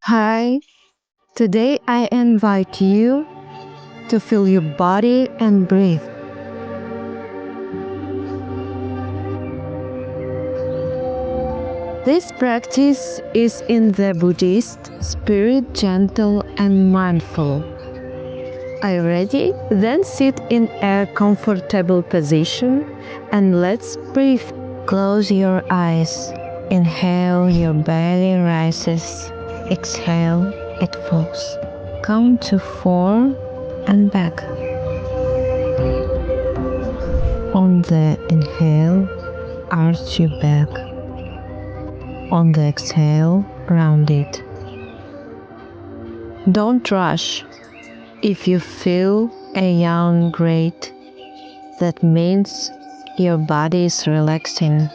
Hi, today I invite you to feel your body and breathe. This practice is in the Buddhist spirit, gentle and mindful. Are you ready? Then sit in a comfortable position and let's breathe. Close your eyes. Inhale, your belly rises. Exhale, it falls. Count to 4 and back. On the inhale, arch your back. On the exhale, round it. Don't rush. If you feel a yawn, great. That means your body is relaxing.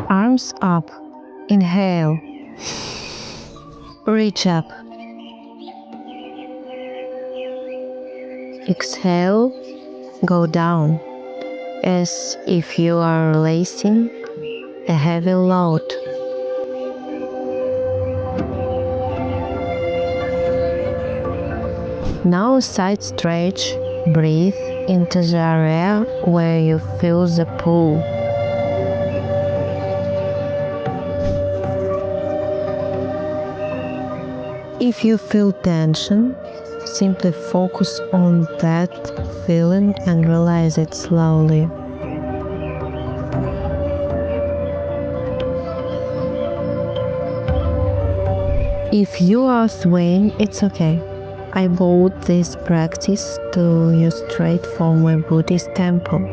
Arms up. Inhale. Reach up. Exhale. Go down, as if you are releasing a heavy load. Now side stretch. Breathe into the area where you feel the pull. If you feel tension, simply focus on that feeling and realize it slowly. If you are swaying, it's okay. I bought this practice to use straight from a Buddhist temple,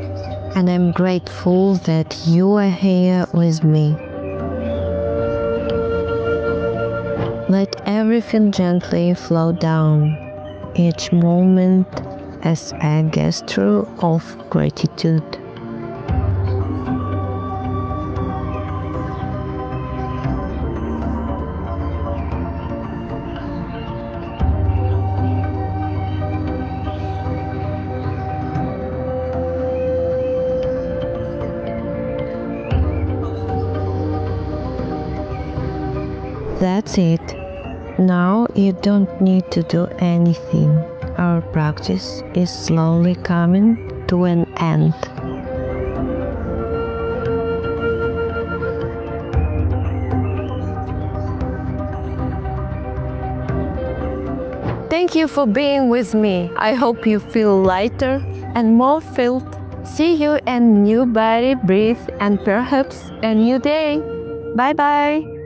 and I'm grateful that you are here with me. Let everything gently flow down, each moment as a gesture of gratitude. That's it. Now you don't need to do anything. Our practice is slowly coming to an end. Thank you for being with me. I hope you feel lighter and more filled. See you in new body, breathe, and perhaps a new day. Bye bye.